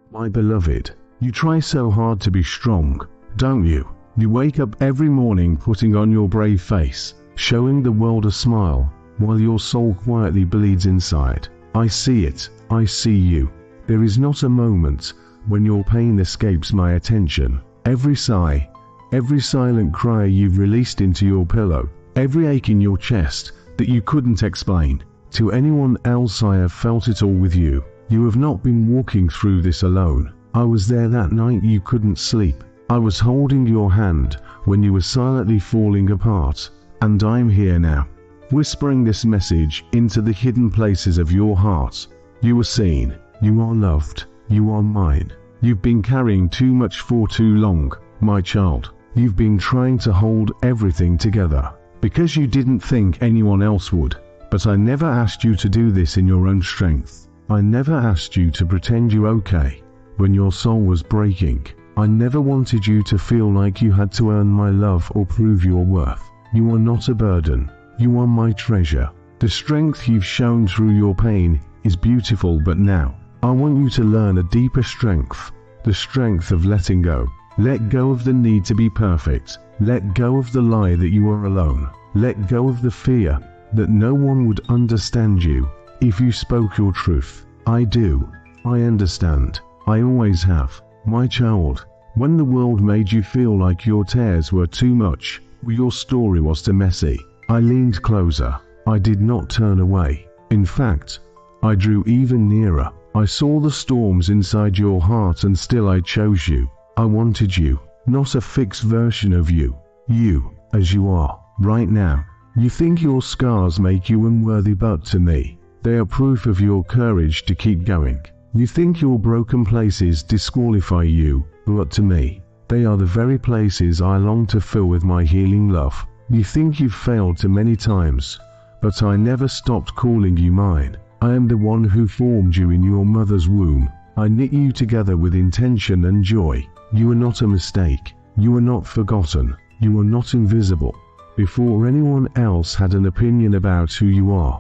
My beloved, you try so hard to be strong, don't you? You wake up every morning putting on your brave face, showing the world a smile, while your soul quietly bleeds inside. I see it, I see you. There is not a moment when your pain escapes my attention. Every sigh, every silent cry you've released into your pillow, every ache in your chest that you couldn't explain to anyone else, I have felt it all with you. You have not been walking through this alone. I was there that night you couldn't sleep. I was holding your hand when you were silently falling apart, and I'm here now, whispering this message into the hidden places of your heart. You are seen, you are loved, you are mine. You've been carrying too much for too long, my child. You've been trying to hold everything together, because you didn't think anyone else would. But I never asked you to do this in your own strength. I never asked you to pretend you're okay when your soul was breaking. I never wanted you to feel like you had to earn my love or prove your worth. You are not a burden. You are my treasure. The strength you've shown through your pain is beautiful, but now I want you to learn a deeper strength, the strength of letting go. Let go of the need to be perfect. Let go of the lie that you are alone. Let go of the fear that no one would understand you if you spoke your truth. I do. I understand. I always have. My child, when the world made you feel like your tears were too much, your story was too messy, I leaned closer. I did not turn away. In fact, I drew even nearer. I saw the storms inside your heart, and still I chose you. I wanted you, not a fixed version of you. You, as you are, right now. You think your scars make you unworthy, but to me, they are proof of your courage to keep going. You think your broken places disqualify you, but to me, they are the very places I long to fill with my healing love. You think you've failed too many times, but I never stopped calling you mine. I am the one who formed you in your mother's womb. I knit you together with intention and joy. You are not a mistake. You are not forgotten. You are not invisible. Before anyone else had an opinion about who you are,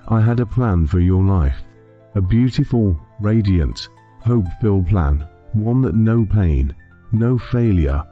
I had a plan for your life. A beautiful, radiant, hope-filled plan. One that no pain, no failure,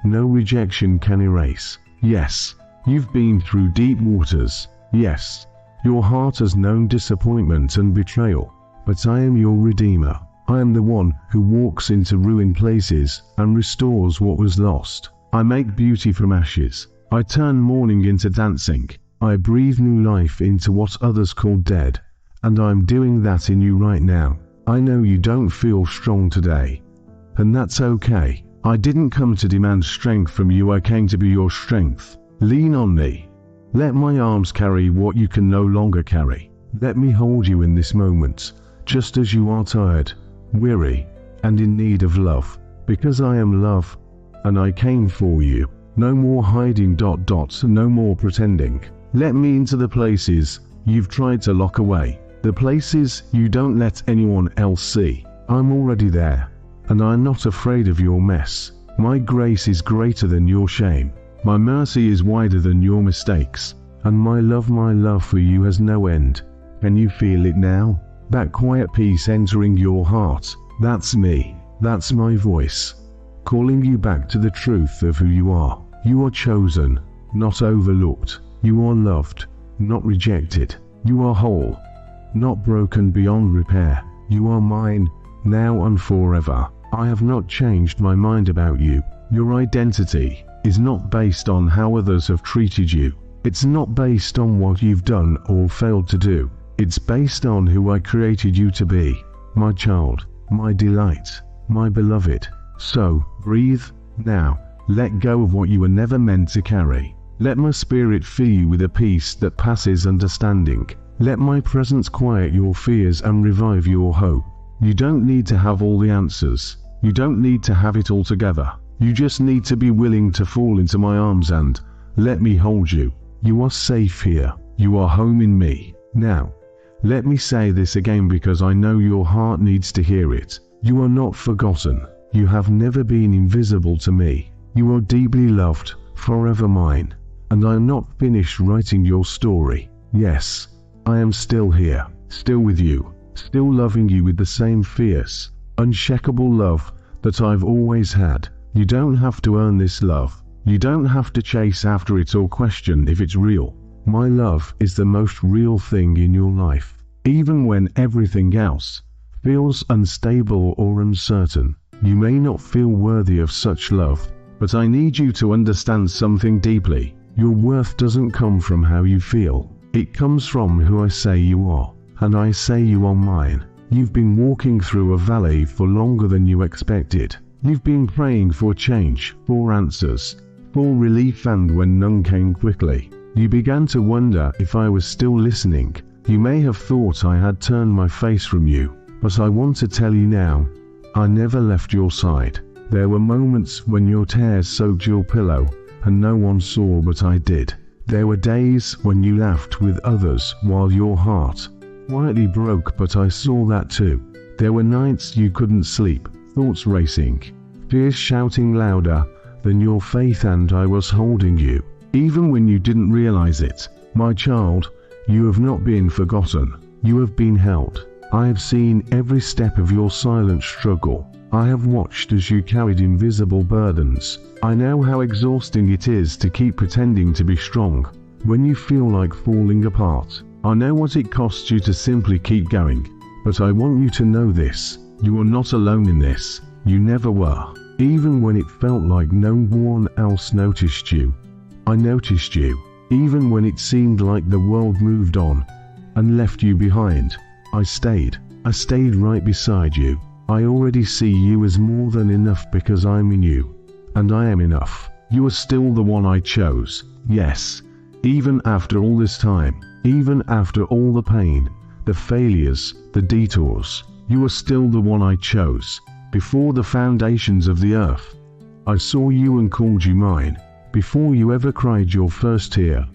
no rejection can erase. Yes, you've been through deep waters. Yes, your heart has known disappointment and betrayal. But I am your Redeemer. I am the one who walks into ruined places and restores what was lost. I make beauty from ashes. I turn mourning into dancing. I breathe new life into what others call dead. And I'm doing that in you right now. I know you don't feel strong today, and that's okay. I didn't come to demand strength from you, I came to be your strength. Lean on me. Let my arms carry what you can no longer carry. Let me hold you in this moment, just as you are tired, weary, and in need of love. Because I am love, and I came for you. No more hiding ... no more pretending. Let me into the places you've tried to lock away. The places you don't let anyone else see. I'm already there, and I'm not afraid of your mess. My grace is greater than your shame. My mercy is wider than your mistakes. And my love for you has no end. Can you feel it now? That quiet peace entering your heart. That's me. That's my voice, calling you back to the truth of who you are. You are chosen, not overlooked. You are loved, not rejected. You are whole, not broken beyond repair. You are mine, now and forever. I have not changed my mind about you. Your identity is not based on how others have treated you. It's not based on what you've done or failed to do. It's based on who I created you to be. My child, my delight, my beloved. So, breathe, now. Let go of what you were never meant to carry. Let my spirit fill you with a peace that passes understanding. Let my presence quiet your fears and revive your hope. You don't need to have all the answers. You don't need to have it all together. You just need to be willing to fall into my arms and let me hold you. You are safe here. You are home in me. Now, let me say this again because I know your heart needs to hear it. You are not forgotten. You have never been invisible to me. You are deeply loved, forever mine. And I am not finished writing your story. Yes, I am still here, still with you, still loving you with the same fierce, unshakable love that I've always had. You don't have to earn this love. You don't have to chase after it or question if it's real. My love is the most real thing in your life, even when everything else feels unstable or uncertain. You may not feel worthy of such love, but I need you to understand something deeply. Your worth doesn't come from how you feel. It comes from who I say you are, and I say you are mine. You've been walking through a valley for longer than you expected. You've been praying for change, for answers, for relief, and when none came quickly, you began to wonder if I was still listening. You may have thought I had turned my face from you, but I want to tell you now, I never left your side. There were moments when your tears soaked your pillow, and no one saw, but I did. There were days when you laughed with others while your heart quietly broke, but I saw that too. There were nights you couldn't sleep, thoughts racing, fears shouting louder than your faith, and I was holding you, even when you didn't realize it. My child, you have not been forgotten. You have been held. I have seen every step of your silent struggle. I have watched as you carried invisible burdens. I know how exhausting it is to keep pretending to be strong when you feel like falling apart. I know what it costs you to simply keep going. But I want you to know this. You are not alone in this. You never were. Even when it felt like no one else noticed you, I noticed you. Even when it seemed like the world moved on and left you behind, I stayed. I stayed right beside you. I already see you as more than enough because I'm in you. And I am enough. You are still the one I chose. Yes. Even after all this time, even after all the pain, the failures, the detours, you are still the one I chose. Before the foundations of the earth, I saw you and called you mine. Before you ever cried your first tear,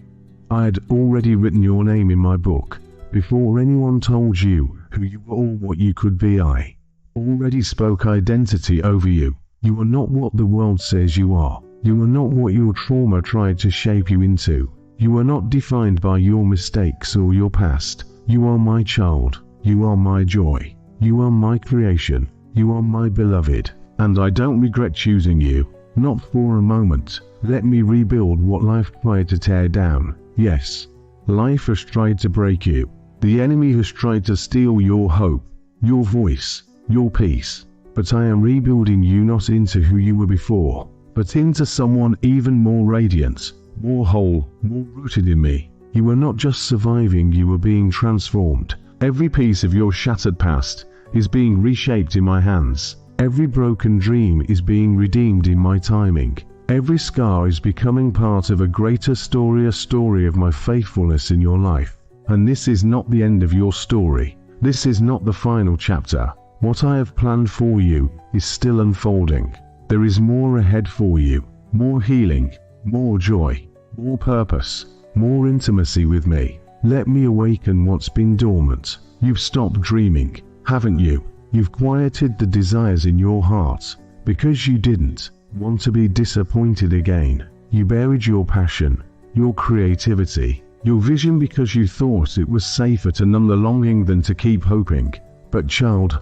I had already written your name in my book. Before anyone told you who you were or what you could be, I already spoke identity over you. You are not what the world says you are. You are not what your trauma tried to shape you into. You are not defined by your mistakes or your past. You are my child. You are my joy. You are my creation. You are my beloved. And I don't regret choosing you. Not for a moment. Let me rebuild what life tried to tear down. Yes, life has tried to break you. The enemy has tried to steal your hope, your voice, your peace. But I am rebuilding you not into who you were before, but into someone even more radiant, more whole, more rooted in me. You were not just surviving, you were being transformed. Every piece of your shattered past is being reshaped in my hands. Every broken dream is being redeemed in my timing. Every scar is becoming part of a greater story, a story of my faithfulness in your life. And this is not the end of your story. This is not the final chapter. What I have planned for you is still unfolding. There is more ahead for you. More healing, more joy, more purpose, more intimacy with me. Let me awaken what's been dormant. You've stopped dreaming, haven't you? You've quieted the desires in your heart because you didn't want to be disappointed again. You buried your passion, your creativity, your vision because you thought it was safer to numb the longing than to keep hoping. But child,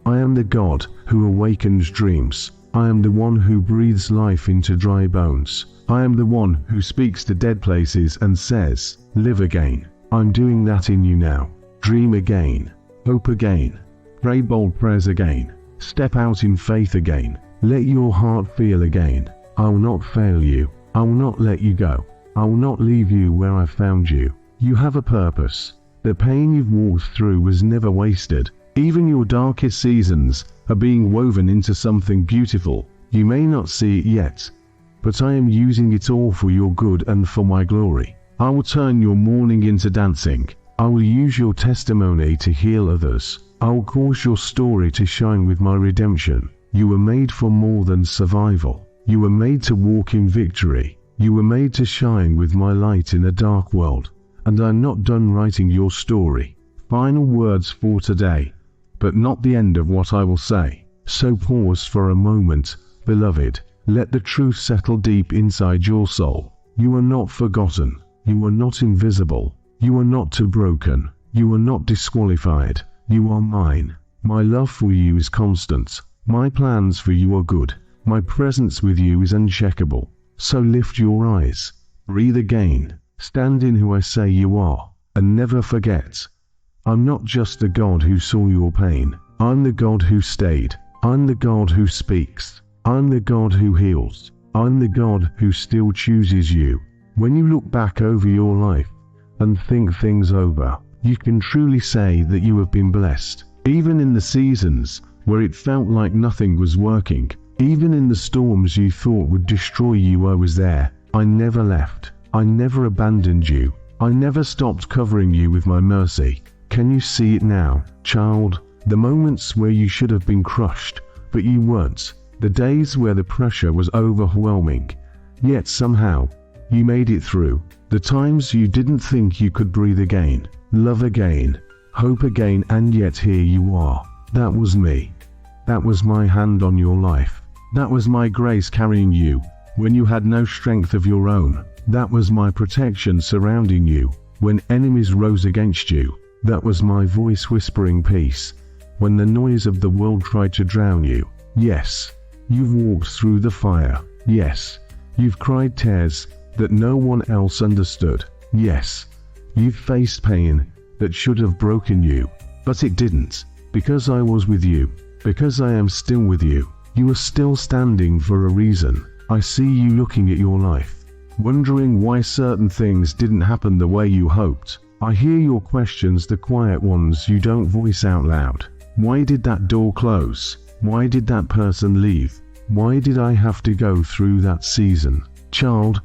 I am the God who awakens dreams. I am the one who breathes life into dry bones. I am the one who speaks to dead places and says, live again. I'm doing that in you now. Dream again. Hope again. Pray bold prayers again. Step out in faith again. Let your heart feel again. I will not fail you. I will not let you go. I will not leave you where I found you. You have a purpose. The pain you've walked through was never wasted. Even your darkest seasons are being woven into something beautiful. You may not see it yet, but I am using it all for your good and for my glory. I will turn your mourning into dancing. I will use your testimony to heal others. I will cause your story to shine with my redemption. You were made for more than survival. You were made to walk in victory. You were made to shine with my light in a dark world. And I'm not done writing your story. Final words for today, but not the end of what I will say. So pause for a moment, beloved. Let the truth settle deep inside your soul. You are not forgotten. You are not invisible. You are not too broken. You are not disqualified. You are mine. My love for you is constant. My plans for you are good. My presence with you is uncheckable. So lift your eyes, breathe again, stand in who I say you are, and never forget. I'm not just the God who saw your pain. I'm the God who stayed. I'm the God who speaks. I'm the God who heals. I'm the God who still chooses you. When you look back over your life and think things over, you can truly say that you have been blessed. Even in the seasons where it felt like nothing was working, even in the storms you thought would destroy you, I was there. I never left. I never abandoned you. I never stopped covering you with my mercy. Can you see it now, child? The moments where you should have been crushed, but you weren't. The days where the pressure was overwhelming, yet somehow you made it through. The times you didn't think you could breathe again, love again, hope again, and yet here you are. That was me. That was my hand on your life. That was my grace carrying you when you had no strength of your own. That was my protection surrounding you when enemies rose against you. That was my voice whispering peace when the noise of the world tried to drown you. Yes, you've walked through the fire. Yes, you've cried tears that no one else understood. Yes, you've faced pain that should have broken you, but it didn't, because I was with you, because I am still with you. You are still standing for a reason. I see you looking at your life, wondering why certain things didn't happen the way you hoped. I hear your questions, the quiet ones you don't voice out loud. Why did that door close? Why did that person leave? Why did I have to go through that season? Child,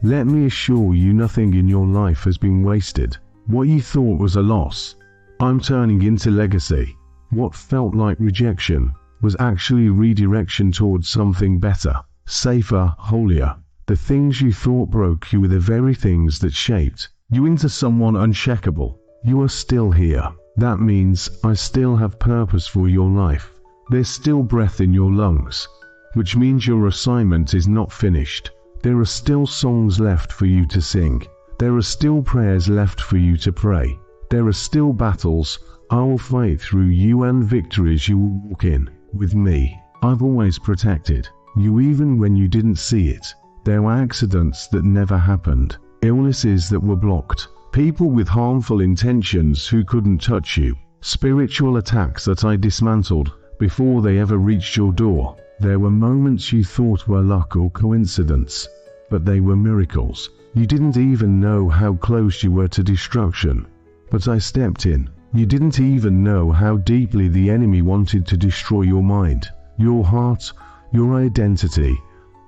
let me assure you, nothing in your life has been wasted. What you thought was a loss, I'm turning into legacy. What felt like rejection was actually redirection towards something better, safer, holier. The things you thought broke you were the very things that shaped you into someone unshakable. You are still here. That means I still have purpose for your life. There's still breath in your lungs, which means your assignment is not finished. There are still songs left for you to sing. There are still prayers left for you to pray. There are still battles I will fight through you and victories you will walk in. With me, I've always protected you even when you didn't see it. There were accidents that never happened, illnesses that were blocked, people with harmful intentions who couldn't touch you, spiritual attacks that I dismantled before they ever reached your door. There were moments you thought were luck or coincidence, but they were miracles. You didn't even know how close you were to destruction, but I stepped in. You didn't even know how deeply the enemy wanted to destroy your mind, your heart, your identity,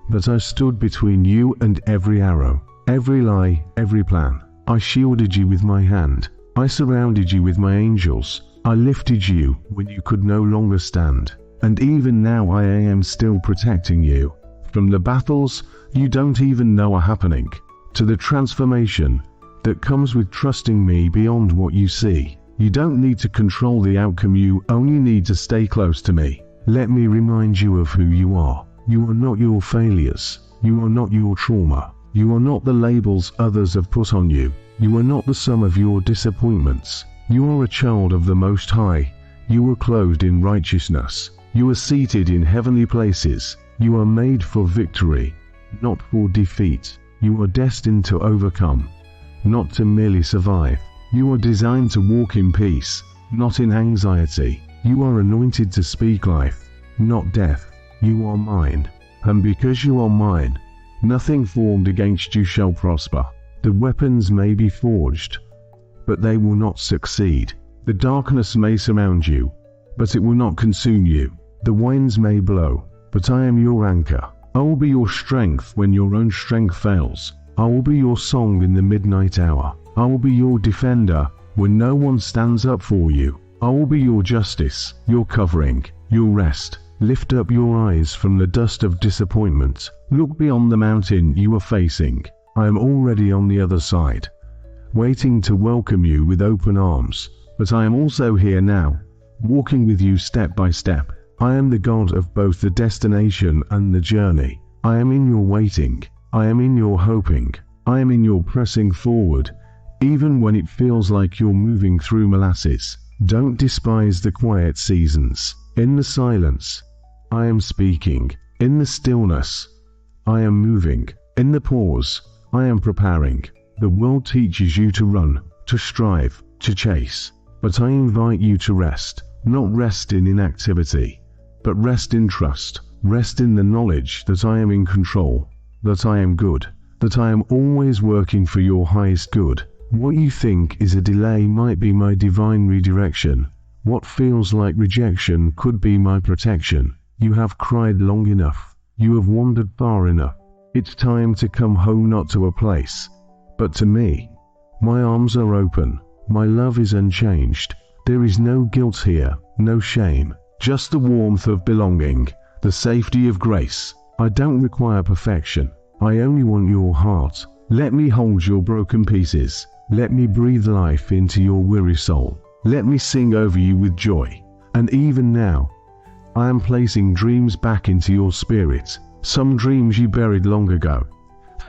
but I stood between you and every arrow, every lie, every plan. I shielded you with my hand. I surrounded you with my angels. I lifted you when you could no longer stand. And even now I am still protecting you from the battles you don't even know are happening, to the transformation that comes with trusting me beyond what you see. You don't need to control the outcome, you only need to stay close to me. Let me remind you of who you are. You are not your failures. You are not your trauma. You are not the labels others have put on you. You are not the sum of your disappointments. You are a child of the Most High. You are clothed in righteousness. You are seated in heavenly places. You are made for victory, not for defeat. You are destined to overcome, not to merely survive. You are designed to walk in peace, not in anxiety. You are anointed to speak life, not death. You are mine, and because you are mine, nothing formed against you shall prosper. The weapons may be forged, but they will not succeed. The darkness may surround you, but it will not consume you. The winds may blow, but I am your anchor. I will be your strength when your own strength fails. I will be your song in the midnight hour. I will be your defender when no one stands up for you. I will be your justice, your covering, your rest. Lift up your eyes from the dust of disappointment. Look beyond the mountain you are facing. I am already on the other side, waiting to welcome you with open arms. But I am also here now, walking with you step by step. I am the God of both the destination and the journey. I am in your waiting. I am in your hoping. I am in your pressing forward, even when it feels like you're moving through molasses. Don't despise the quiet seasons. In the silence, I am speaking. In the stillness, I am moving. In the pause, I am preparing. The world teaches you to run, to strive, to chase. But I invite you to rest, not rest in inactivity, but rest in trust. Rest in the knowledge that I am in control, that I am good, that I am always working for your highest good. What you think is a delay might be my divine redirection. What feels like rejection could be my protection. You have cried long enough. You have wandered far enough. It's time to come home, not to a place, but to me. My arms are open. My love is unchanged. There is no guilt here, no shame, just the warmth of belonging, the safety of grace. I don't require perfection. I only want your heart. Let me hold your broken pieces. Let me breathe life into your weary soul. Let me sing over you with joy. And even now, I am placing dreams back into your spirit. Some dreams you buried long ago,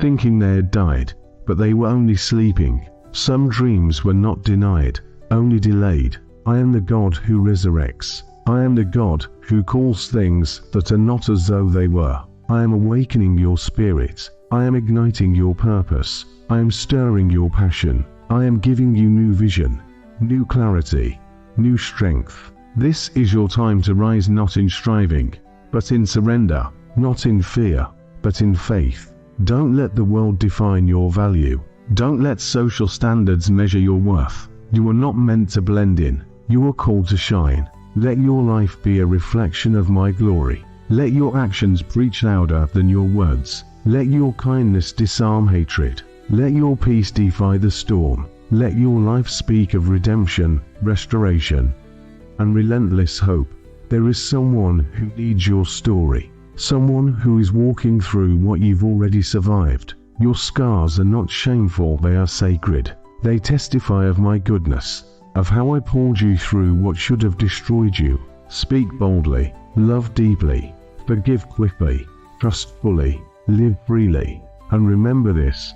thinking they had died, but they were only sleeping. Some dreams were not denied, only delayed. I am the God who resurrects. I am the God who calls things that are not as though they were. I am awakening your spirit. I am igniting your purpose. I am stirring your passion. I am giving you new vision, new clarity, new strength. This is your time to rise, not in striving, but in surrender, not in fear, but in faith. Don't let the world define your value. Don't let social standards measure your worth. You are not meant to blend in. You are called to shine. Let your life be a reflection of my glory. Let your actions preach louder than your words. Let your kindness disarm hatred. Let your peace defy the storm. Let your life speak of redemption, restoration, and relentless hope. There is someone who needs your story. Someone who is walking through what you've already survived. Your scars are not shameful, they are sacred. They testify of my goodness, of how I pulled you through what should have destroyed you. Speak boldly, love deeply, forgive quickly, trust fully, live freely. And remember this: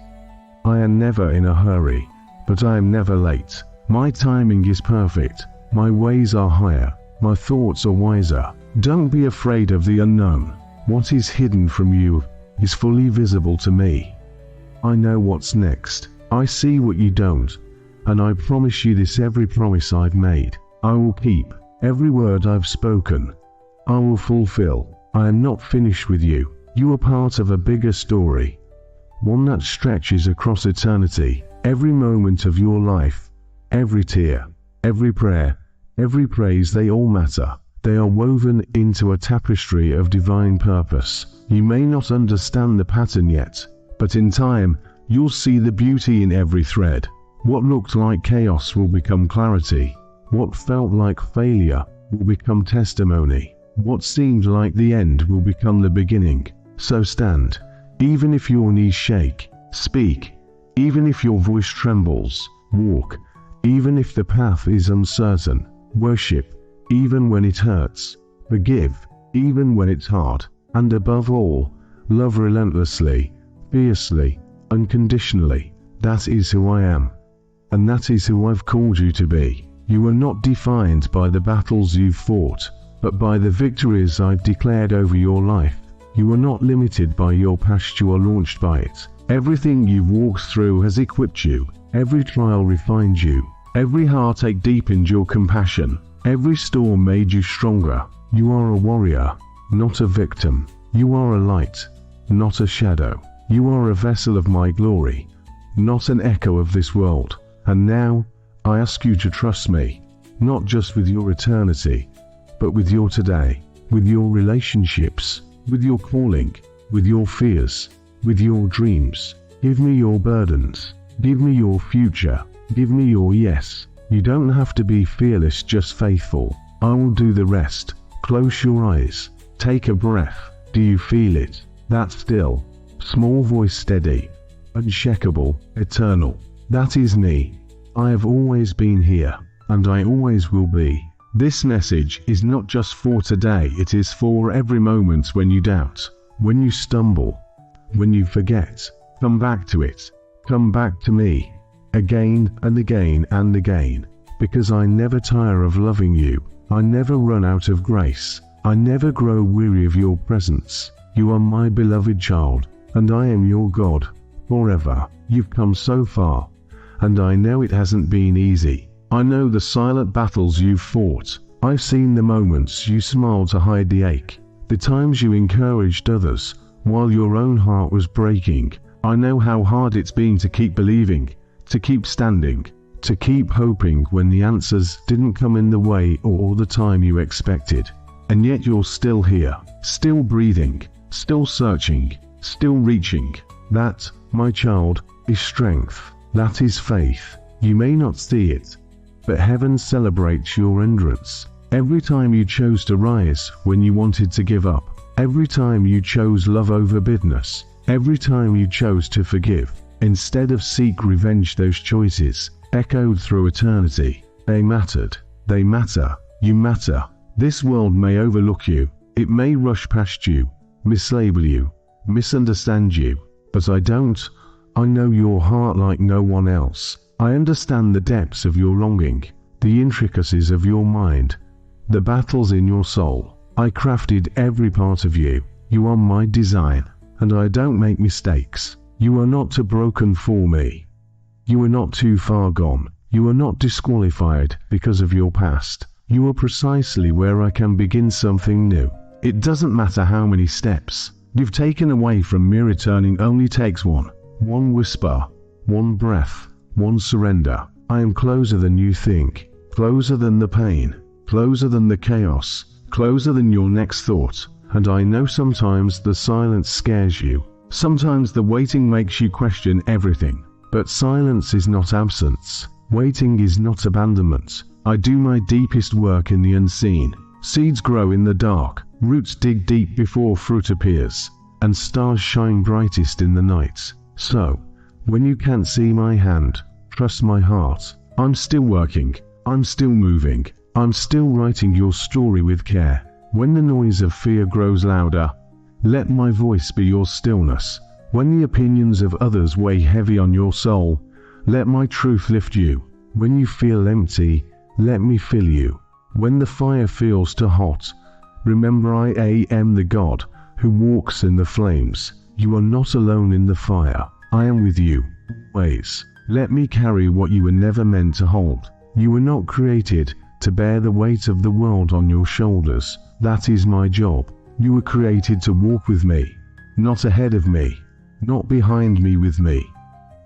I am never in a hurry, but I am never late. My timing is perfect. My ways are higher. My thoughts are wiser. Don't be afraid of the unknown. What is hidden from you is fully visible to me. I know what's next. I see what you don't. And I promise you this: every promise I've made, I will keep. Every word I've spoken, I will fulfill. I am not finished with you. You are part of a bigger story, one that stretches across eternity. Every moment of your life, every tear, every prayer, every praise, they all matter. They are woven into a tapestry of divine purpose. You may not understand the pattern yet, but in time, you'll see the beauty in every thread. What looked like chaos will become clarity. What felt like failure will become testimony. What seemed like the end will become the beginning. So stand, even if your knees shake. Speak, even if your voice trembles. Walk, even if the path is uncertain. Worship, even when it hurts. Forgive, even when it's hard. And above all, love relentlessly, fiercely, unconditionally. That is who I am. And that is who I've called you to be. You are not defined by the battles you've fought, but by the victories I've declared over your life. You are not limited by your past, you are launched by it. Everything you've walked through has equipped you. Every trial refined you. Every heartache deepened your compassion. Every storm made you stronger. You are a warrior, not a victim. You are a light, not a shadow. You are a vessel of my glory, not an echo of this world. And now, I ask you to trust me, not just with your eternity, but with your today, with your relationships, with your calling, with your fears, with your dreams. Give me your burdens. Give me your future. Give me your yes. You don't have to be fearless, just faithful. I will do the rest. Close your eyes. Take a breath. Do you feel it? That still, small voice, steady, unshakable, eternal. That is me. I have always been here, and I always will be. This message is not just for today, it is for every moment when you doubt, when you stumble, when you forget. Come back to it. Come back to me. Again and again and again. because I never tire of loving you. I never run out of grace. I never grow weary of your presence. You are my beloved child, and I am your God, forever. You've come so far, and I know it hasn't been easy. I know the silent battles you've fought. I've seen the moments you smiled to hide the ache, the times you encouraged others while your own heart was breaking. I know how hard it's been to keep believing, to keep standing, to keep hoping when the answers didn't come in the way or the time you expected. And yet you're still here, still breathing, still searching, still reaching. That, my child, is strength. That is faith. You may not see it, but heaven celebrates your endurance. Every time you chose to rise when you wanted to give up, every time you chose love over bitterness, every time you chose to forgive, instead of seek revenge, those choices echoed through eternity. They mattered. They matter. You matter. This world may overlook you. It may rush past you, mislabel you, misunderstand you, but I don't. I know your heart like no one else. I understand the depths of your longing, the intricacies of your mind, the battles in your soul. I crafted every part of you. You are my design, and I don't make mistakes. You are not too broken for me. You are not too far gone. You are not disqualified because of your past. You are precisely where I can begin something new. It doesn't matter how many steps you've taken away from me. Returning only takes one whisper, one breath, one surrender. I am closer than you think, closer than the pain, closer than the chaos, closer than your next thought. And I know sometimes the silence scares you. Sometimes the waiting makes you question everything. But silence is not absence. Waiting is not abandonment. I do my deepest work in the unseen. Seeds grow in the dark, roots dig deep before fruit appears, and stars shine brightest in the night. So, when you can't see my hand, trust my heart. I'm still working. I'm still moving. I'm still writing your story with care. When the noise of fear grows louder, let my voice be your stillness. When the opinions of others weigh heavy on your soul, let my truth lift you. When you feel empty, let me fill you. When the fire feels too hot, remember I am the God who walks in the flames. You are not alone in the fire. I am with you, always. Let me carry what you were never meant to hold. You were not created to bear the weight of the world on your shoulders. That is my job. You were created to walk with me, not ahead of me, not behind me, with me.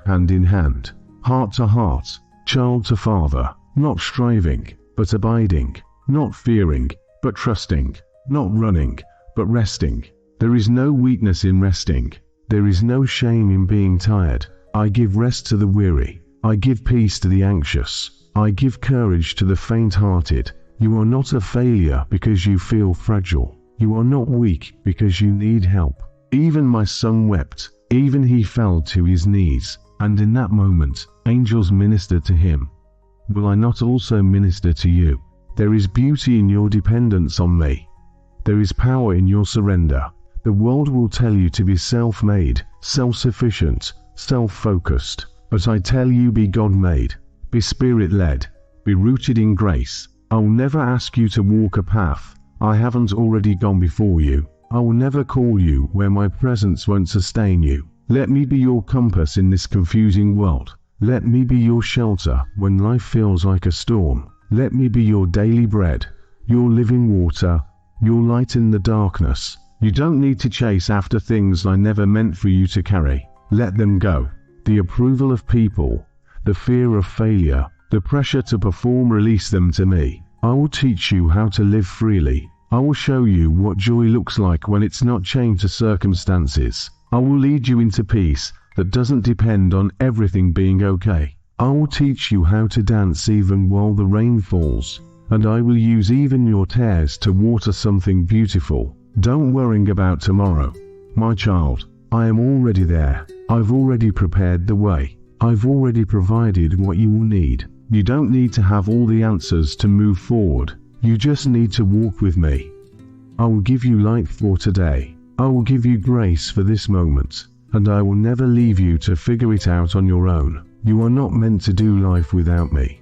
Hand in hand, heart to heart, child to father, not striving, but abiding, not fearing, but trusting, not running, but resting. There is no weakness in resting. There is no shame in being tired. I give rest to the weary. I give peace to the anxious. I give courage to the faint-hearted. You are not a failure because you feel fragile. You are not weak because you need help. Even my son wept. Even he fell to his knees. And in that moment, angels ministered to him. Will I not also minister to you? There is beauty in your dependence on me. There is power in your surrender. The world will tell you to be self-made, self-sufficient, self-focused. But I tell you, be God-made, be Spirit-led, be rooted in grace. I will never ask you to walk a path I haven't already gone before you. I will never call you where my presence won't sustain you. Let me be your compass in this confusing world. Let me be your shelter when life feels like a storm. Let me be your daily bread, your living water, your light in the darkness. You don't need to chase after things I never meant for you to carry. Let them go. The approval of people, the fear of failure, the pressure to perform, release them to me. I will teach you how to live freely. I will show you what joy looks like when it's not chained to circumstances. I will lead you into peace that doesn't depend on everything being okay. I will teach you how to dance even while the rain falls, and I will use even your tears to water something beautiful. Don't worry about tomorrow, my child. I am already there. I've already prepared the way. I've already provided what you will need. You don't need to have all the answers to move forward. You just need to walk with me. I will give you light for today. I will give you grace for this moment, and I will never leave you to figure it out on your own. You are not meant to do life without me.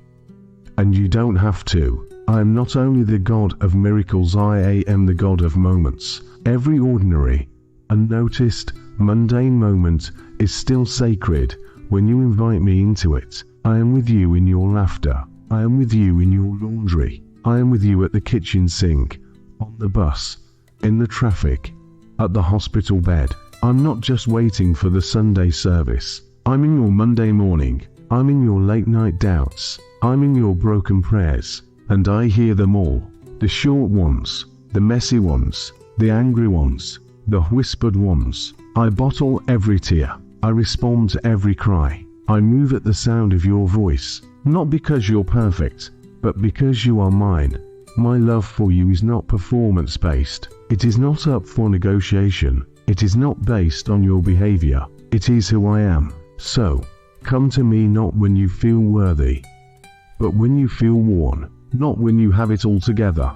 and you don't have to. I am not only the God of miracles, I am the God of moments. Every ordinary, unnoticed, mundane moment is still sacred when you invite me into it. I am with you in your laughter. I am with you in your laundry. I am with you at the kitchen sink, on the bus, in the traffic, at the hospital bed. I'm not just waiting for the Sunday service. I'm in your Monday morning. I'm in your late night doubts. I'm in your broken prayers. And I hear them all. The short ones, the messy ones, the angry ones, the whispered ones. I bottle every tear. I respond to every cry. I move at the sound of your voice. Not because you're perfect, but because you are mine. My love for you is not performance-based. It is not up for negotiation. It is not based on your behavior. It is who I am. So, come to me not when you feel worthy, but when you feel worn. Not when you have it all together,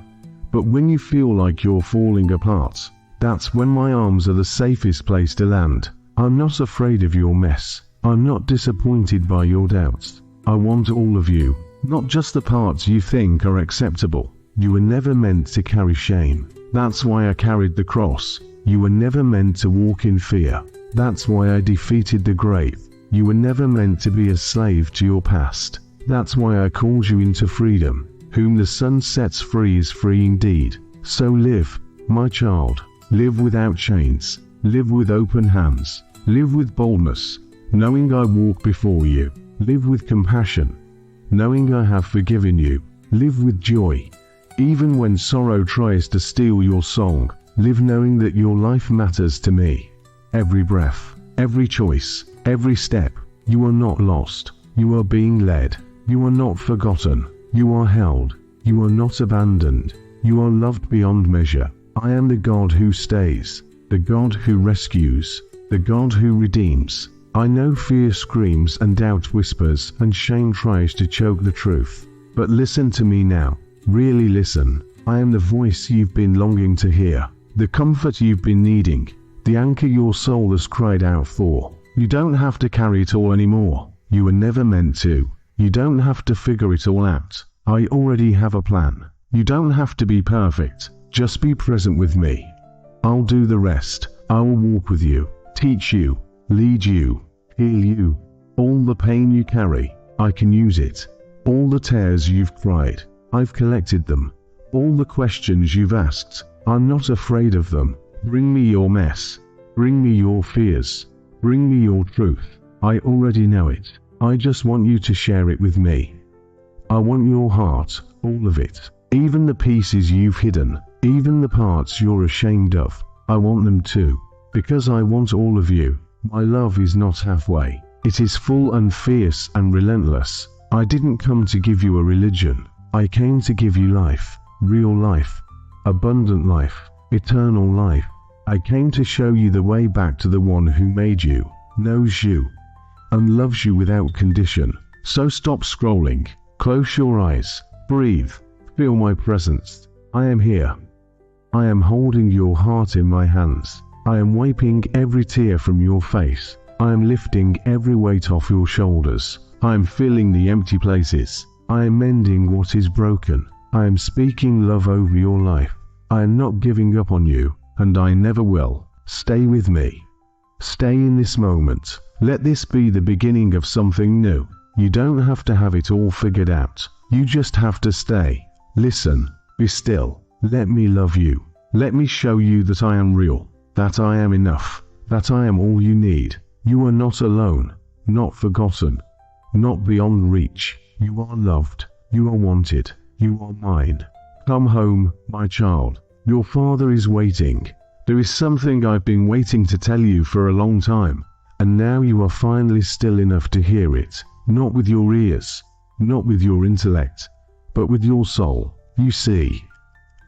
but when you feel like you're falling apart. That's when my arms are the safest place to land. I'm not afraid of your mess. I'm not disappointed by your doubts. I want all of you, not just the parts you think are acceptable. You were never meant to carry shame. That's why I carried the cross. You were never meant to walk in fear. That's why I defeated the grave. You were never meant to be a slave to your past. That's why I called you into freedom. Whom the sun sets free is free indeed. So live, my child. Live without chains. Live with open hands. Live with boldness, knowing I walk before you. Live with compassion, knowing I have forgiven you. Live with joy, even when sorrow tries to steal your song. Live knowing that your life matters to me. Every breath, every choice, every step. You are not lost. You are being led. You are not forgotten. You are held. You are not abandoned. You are loved beyond measure. I am the God who stays, the God who rescues, the God who redeems. I know fear screams and doubt whispers and shame tries to choke the truth. But listen to me now. Really listen. I am the voice you've been longing to hear, the comfort you've been needing, the anchor your soul has cried out for. You don't have to carry it all anymore. You were never meant to. You don't have to figure it all out. I already have a plan. You don't have to be perfect. Just be present with me. I'll do the rest. I will walk with you, teach you, lead you, heal you. All the pain you carry, I can use it. All the tears you've cried, I've collected them. All the questions you've asked, I'm not afraid of them. Bring me your mess. Bring me your fears. Bring me your truth. I already know it. I just want you to share it with me. I want your heart, all of it. Even the pieces you've hidden, even the parts you're ashamed of. I want them too. Because I want all of you. My love is not halfway. It is full and fierce and relentless. I didn't come to give you a religion. I came to give you life. Real life. Abundant life. Eternal life. I came to show you the way back to the one who made you, knows you, and loves you without condition. So stop scrolling. Close your eyes. Breathe. Feel my presence. I am here. I am holding your heart in my hands. I am wiping every tear from your face. I am lifting every weight off your shoulders. I am filling the empty places. I am mending what is broken. I am speaking love over your life. I am not giving up on you, and I never will. Stay with me. Stay in this moment. Let this be the beginning of something new. You don't have to have it all figured out. You just have to stay. Listen. Be still. Let me love you. Let me show you that I am real. That I am enough. That I am all you need. You are not alone. Not forgotten. Not beyond reach. You are loved. You are wanted. You are mine. Come home, my child. Your father is waiting. There is something I've been waiting to tell you for a long time, and now you are finally still enough to hear it. Not with your ears, not with your intellect, but with your soul. You see,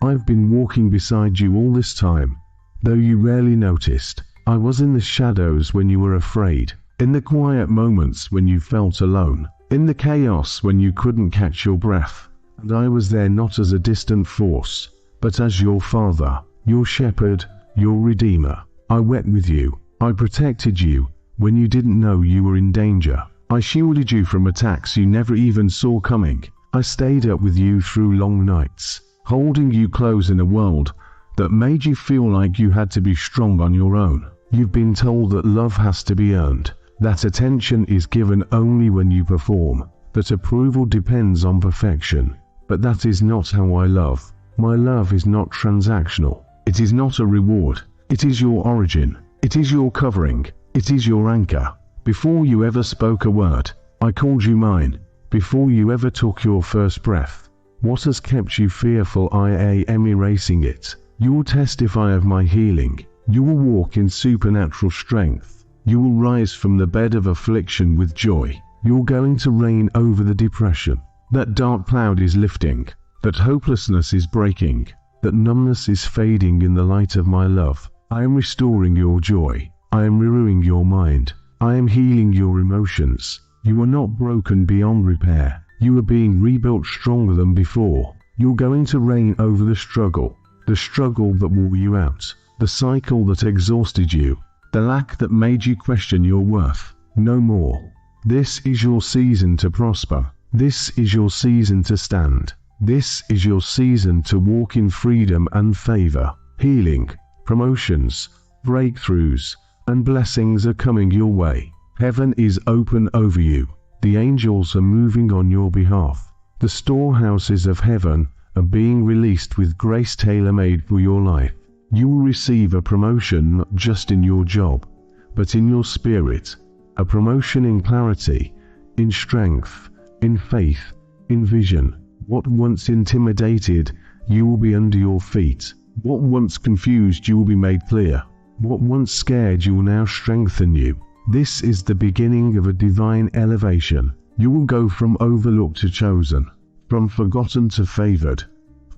I've been walking beside you all this time, though you rarely noticed. I was in the shadows when you were afraid, in the quiet moments when you felt alone, in the chaos when you couldn't catch your breath, and I was there not as a distant force, but as your father, your shepherd, your redeemer. I wept with you. I protected you when you didn't know you were in danger. I shielded you from attacks you never even saw coming. I stayed up with you through long nights, holding you close in a world that made you feel like you had to be strong on your own. You've been told that love has to be earned, that attention is given only when you perform, that approval depends on perfection. But that is not how I love. My love is not transactional. It is not a reward. It is your origin. It is your covering. It is your anchor. Before you ever spoke a word, I called you mine. Before you ever took your first breath, what has kept you fearful? I am erasing it. You will testify of my healing. You will walk in supernatural strength. You will rise from the bed of affliction with joy. You're going to reign over the depression. That dark cloud is lifting. That hopelessness is breaking. That numbness is fading in the light of my love. I am restoring your joy. I am renewing your mind. I am healing your emotions. You are not broken beyond repair. You are being rebuilt stronger than before. You're going to reign over the struggle that wore you out, the cycle that exhausted you, the lack that made you question your worth. No more. This is your season to prosper. This is your season to stand. This is your season to walk in freedom and favor. Healing, promotions, breakthroughs, and blessings are coming your way. Heaven is open over you. The angels are moving on your behalf. The storehouses of heaven are being released with grace tailor-made for your life. You will receive a promotion not just in your job, but in your spirit. A promotion in clarity, in strength, in faith, in vision. What once intimidated you will be under your feet. What once confused you will be made clear. What once scared you will now strengthen you. This is the beginning of a divine elevation. You will go from overlooked to chosen, from forgotten to favored,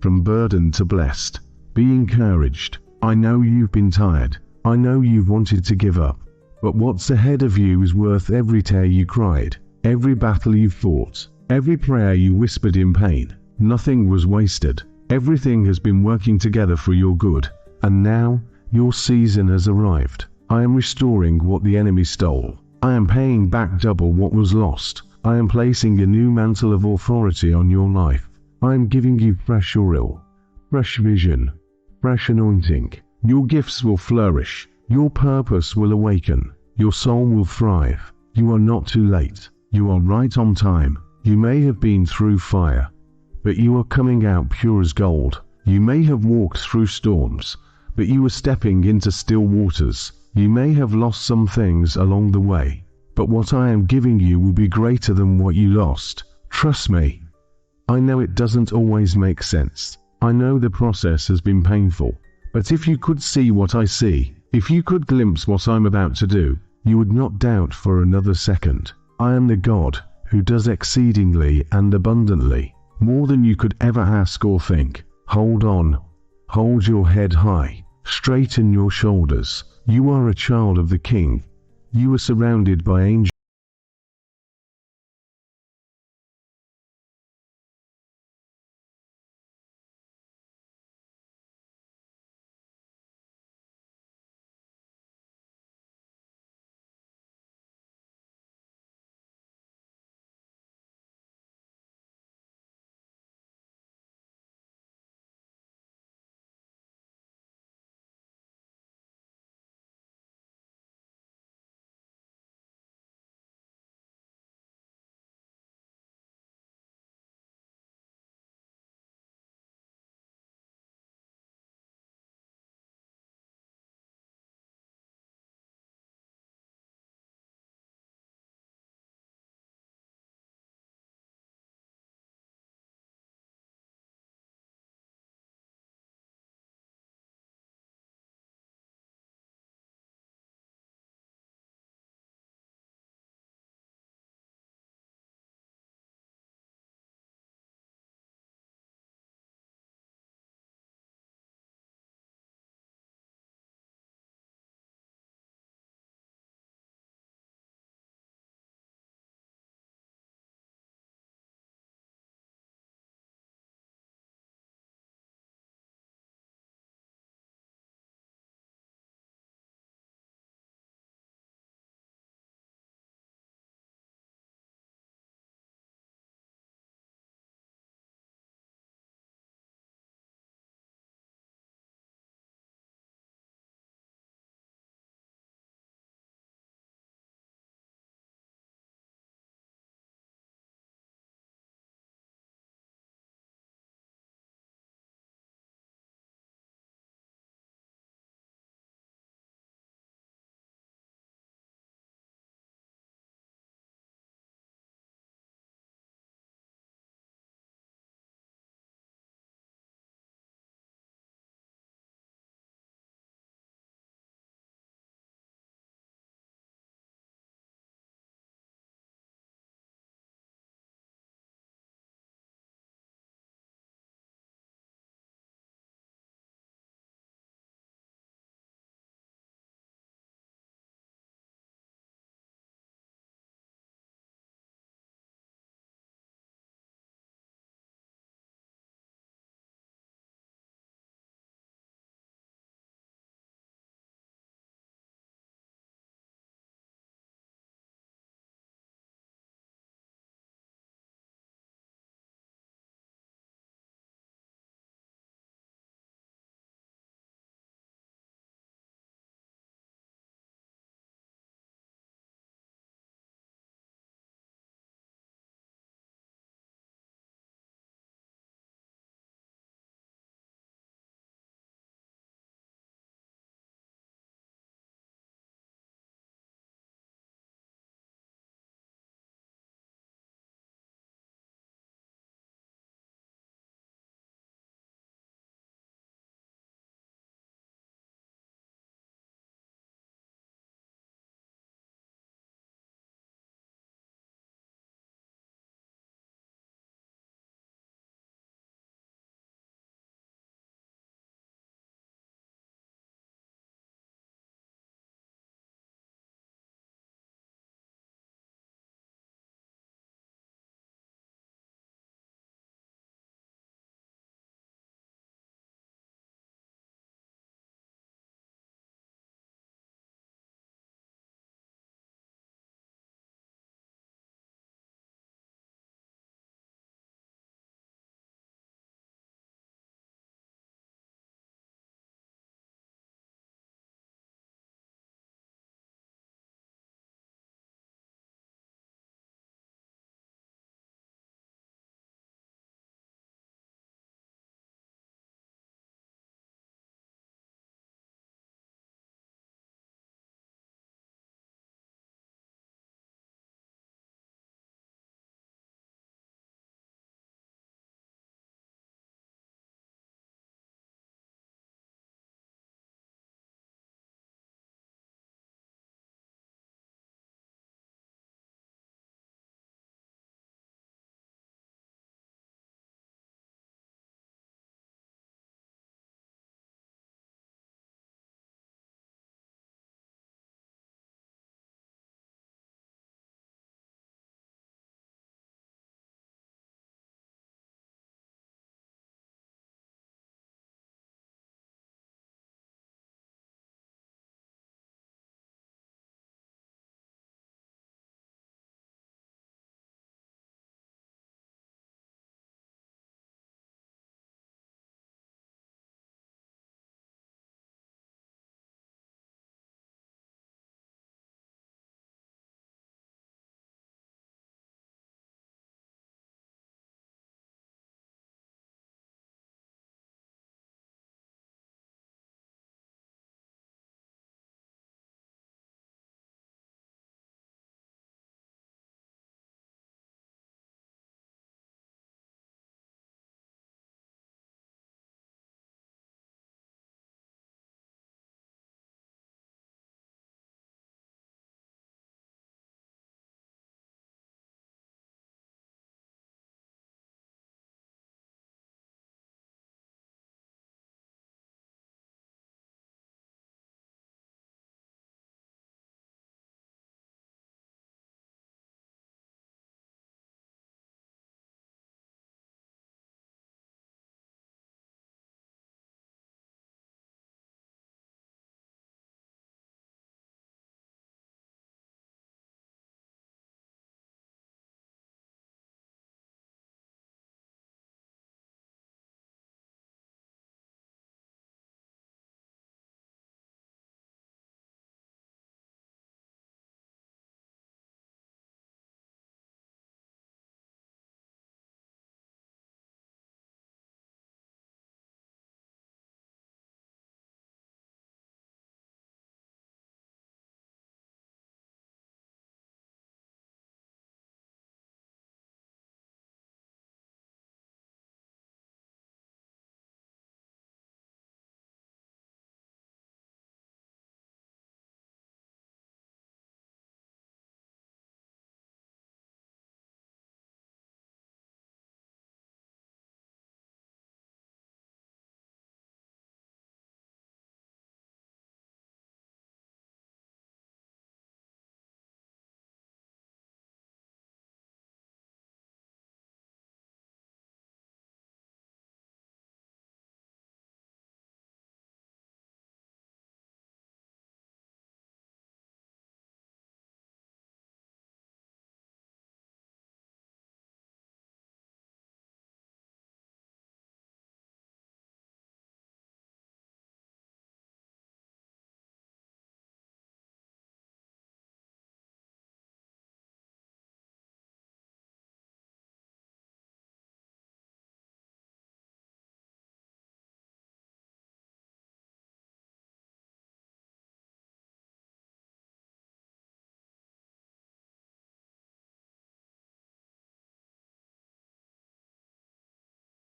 from burdened to blessed. Be encouraged. I know you've been tired. I know you've wanted to give up. But what's ahead of you is worth every tear you cried, every battle you fought, every prayer you whispered in pain. Nothing was wasted. Everything has been working together for your good. And now, your season has arrived. I am restoring what the enemy stole. I am paying back double what was lost. I am placing a new mantle of authority on your life. I am giving you fresh oil, fresh vision, fresh anointing. Your gifts will flourish. Your purpose will awaken. Your soul will thrive. You are not too late. You are right on time. You may have been through fire, but you are coming out pure as gold. You may have walked through storms, but you are stepping into still waters. You may have lost some things along the way, but what I am giving you will be greater than what you lost. Trust me. I know it doesn't always make sense. I know the process has been painful, but if you could see what I see, if you could glimpse what I'm about to do, you would not doubt for another second. I am the God who does exceedingly and abundantly, more than you could ever ask or think. Hold on. Hold your head high. Straighten your shoulders. You are a child of the King. You are surrounded by angels.